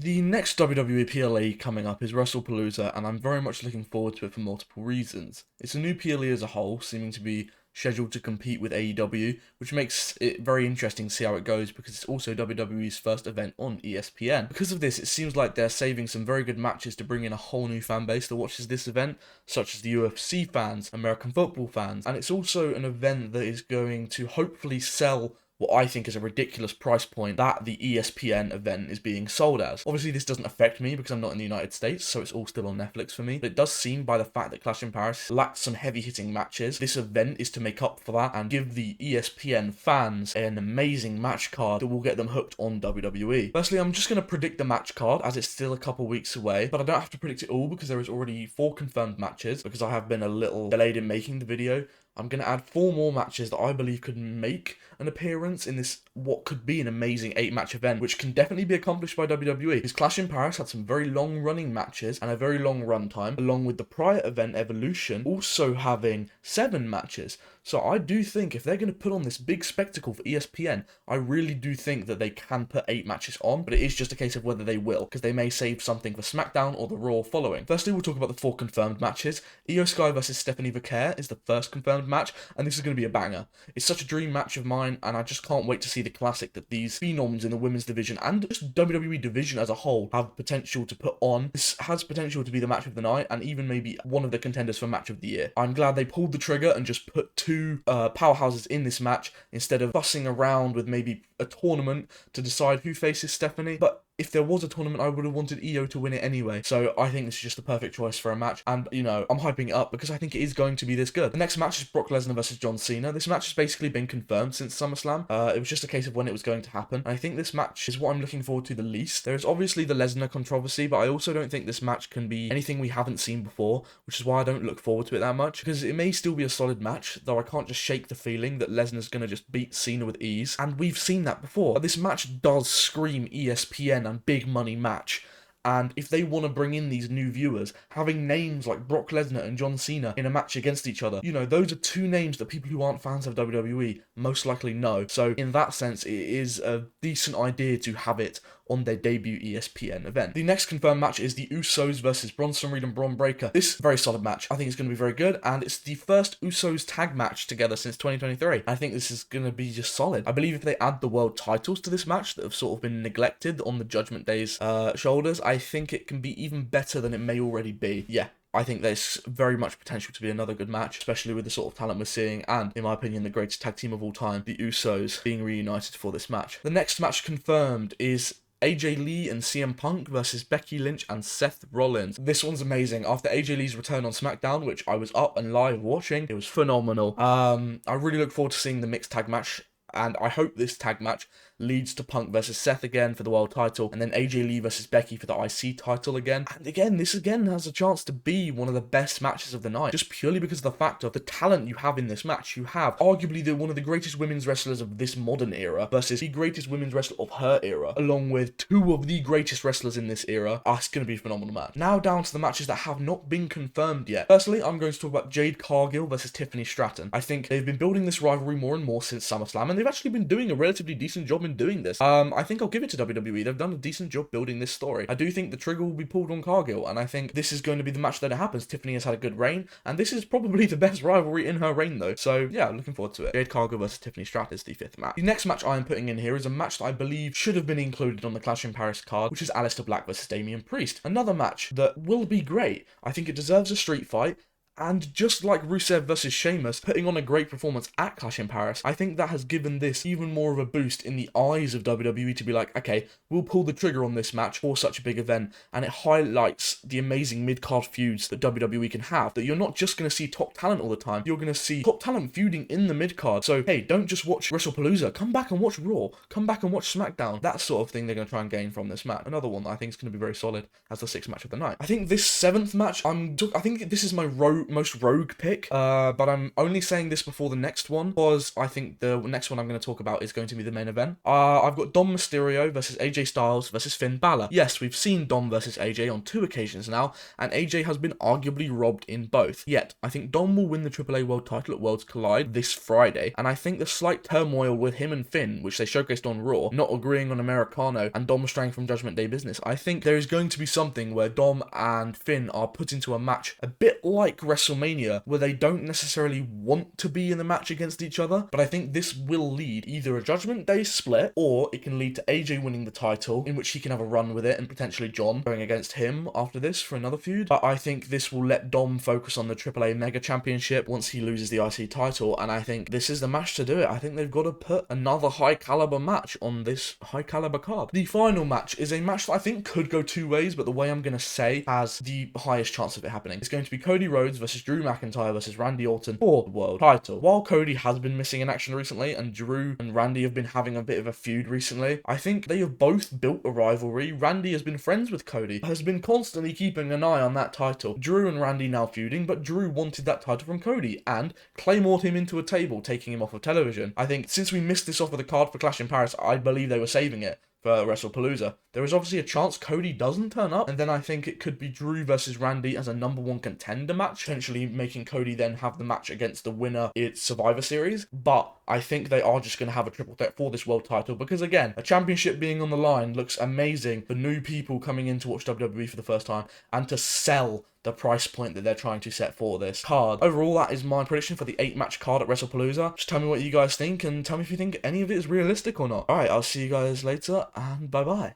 The next WWE PLE coming up is Wrestlepalooza, and I'm very much looking forward to it for multiple reasons. It's a new PLE as a whole, seeming to be scheduled to compete with AEW, which makes it very interesting to see how it goes because it's also WWE's first event on ESPN. Because of this, it seems like they're saving some very good matches to bring in a whole new fan base that watches this event, such as the UFC fans, American football fans, and it's also an event that is going to hopefully sell what I think is a ridiculous price point that the ESPN event is being sold as. Obviously, this doesn't affect me because I'm not in the United States, so it's all still on Netflix for me. But it does seem by the fact that Clash in Paris lacks some heavy-hitting matches, this event is to make up for that and give the ESPN fans an amazing match card that will get them hooked on WWE. Firstly, I'm just going to predict the match card as it's still a couple weeks away, but I don't have to predict it all because there is already 4 confirmed matches because I have been a little delayed in making the video. I'm going to add 4 more matches that I believe could make an appearance in this, what could be an amazing 8-match event, which can definitely be accomplished by WWE. Because Clash in Paris had some very long-running matches and a very long runtime, along with the prior event Evolution also having 7 matches. So I do think if they're going to put on this big spectacle for ESPN, I really do think that they can put 8 matches on, but it is just a case of whether they will, because they may save something for SmackDown or the Raw following. Firstly, we'll talk about the 4 confirmed matches. Io Sky versus Stephanie Vaquer is the first confirmed match, and this is going to be a banger. It's such a dream match of mine, and I just can't wait to see the classic that these phenoms in the women's division and just WWE division as a whole have potential to put on. This has potential to be the match of the night, and even maybe one of the contenders for match of the year. I'm glad they pulled the trigger and just put 2 powerhouses in this match instead of fussing around with maybe a tournament to decide who faces Stephanie. But if there was a tournament, I would have wanted Io to win it anyway. So I think this is just the perfect choice for a match. And, you know, I'm hyping it up because I think it is going to be this good. The next match is Brock Lesnar versus John Cena. This match has basically been confirmed since SummerSlam. It was just a case of when it was going to happen. And I think this match is what I'm looking forward to the least. There is obviously the Lesnar controversy, but I also don't think this match can be anything we haven't seen before, which is why I don't look forward to it that much. Because it may still be a solid match, though I can't just shake the feeling that Lesnar's going to just beat Cena with ease. And we've seen that before. But this match does scream ESPN and big money match. And if they want to bring in these new viewers, having names like Brock Lesnar and John Cena in a match against each other, you know, those are 2 names that people who aren't fans of WWE most likely know. So in that sense, it is a decent idea to have it on their debut ESPN event. The next confirmed match is the Usos versus Bronson Reed and Braun Breaker. This very solid match. I think it's going to be very good, and it's the first Usos tag match together since 2023. I think this is going to be just solid. I believe if they add the world titles to this match that have sort of been neglected on the Judgment Day's shoulders, I think it can be even better than it may already be. Yeah. I think there's very much potential to be another good match, especially with the sort of talent we're seeing, and, in my opinion, the greatest tag team of all time, the Usos, being reunited for this match. The next match confirmed is AJ Lee and CM Punk versus Becky Lynch and Seth Rollins. This one's amazing. After AJ Lee's return on SmackDown, which I was up and live watching, it was phenomenal. I really look forward to seeing the mixed tag match, and I hope this tag match leads to Punk versus Seth again for the world title, and then AJ Lee versus Becky for the IC title again. And again, this again has a chance to be one of the best matches of the night, just purely because of the fact of the talent you have in this match. You have arguably one of the greatest women's wrestlers of this modern era versus the greatest women's wrestler of her era, along with 2 of the greatest wrestlers in this era. It's going to be a phenomenal match. Now down to the matches that have not been confirmed yet. Firstly, I'm going to talk about Jade Cargill versus Tiffany Stratton. I think they've been building this rivalry more and more since SummerSlam, and they've actually been doing a relatively decent job in doing this. I think I'll give it to WWE. They've done a decent job building this story. I do think the trigger will be pulled on Cargill, and I think this is going to be the match that it happens. Tiffany has had a good reign, and this is probably the best rivalry in her reign, though. So, yeah, looking forward to it. Jade Cargill versus Tiffany Stratton is the 5th match. The next match I am putting in here is a match that I believe should have been included on the Clash in Paris card, which is Aleister Black versus Damian Priest. Another match that will be great. I think it deserves a street fight. And just like Rusev versus Sheamus putting on a great performance at Clash in Paris, I think that has given this even more of a boost in the eyes of WWE to be like, okay, we'll pull the trigger on this match for such a big event, and it highlights the amazing mid-card feuds that WWE can have, that you're not just going to see top talent all the time, you're going to see top talent feuding in the mid-card. So, hey, don't just watch Wrestlepalooza, come back and watch Raw, come back and watch SmackDown. That sort of thing they're going to try and gain from this match. Another one that I think is going to be very solid as the 6th match of the night. I think this 7th match, I think this is my most rogue pick, but I'm only saying this before the next one, because I think the next one I'm going to talk about is going to be the main event. I've got Dom Mysterio versus AJ Styles versus Finn Balor. Yes, we've seen Dom versus AJ on 2 occasions now, and AJ has been arguably robbed in both. Yet, I think Dom will win the AAA World title at Worlds Collide this Friday, and I think the slight turmoil with him and Finn, which they showcased on Raw, not agreeing on Americano, and Dom straying from Judgment Day business, I think there is going to be something where Dom and Finn are put into a match a bit like WrestleMania, where they don't necessarily want to be in the match against each other, but I think this will lead either a Judgment Day split, or it can lead to AJ winning the title, in which he can have a run with it, and potentially John going against him after this for another feud. But I think this will let Dom focus on the AAA Mega Championship once he loses the IC title, and I think this is the match to do it. I think they've got to put another high caliber match on this high caliber card. The final match is a match that I think could go 2 ways, but the way I'm going to say has the highest chance of it happening. It's going to be Cody Rhodes versus Drew McIntyre versus Randy Orton for the world title. While Cody has been missing in action recently, and Drew and Randy have been having a bit of a feud recently, I think they have both built a rivalry. Randy has been friends with Cody, has been constantly keeping an eye on that title. Drew and Randy now feuding, but Drew wanted that title from Cody, and claymored him into a table, taking him off of television. I think since we missed this off of the card for Clash in Paris, I believe they were saving it for Wrestlepalooza. There is obviously a chance Cody doesn't turn up, and then I think it could be Drew versus Randy as a #1 contender match, potentially making Cody then have the match against the winner in Survivor Series. But I think they are just going to have a triple threat for this world title, because again, a championship being on the line looks amazing for new people coming in to watch WWE for the first time, and to sell the price point that they're trying to set for this card. Overall, that is my prediction for the 8-match card at Wrestlepalooza. Just tell me what you guys think, and tell me if you think any of it is realistic or not. Alright, I'll see you guys later, and bye-bye.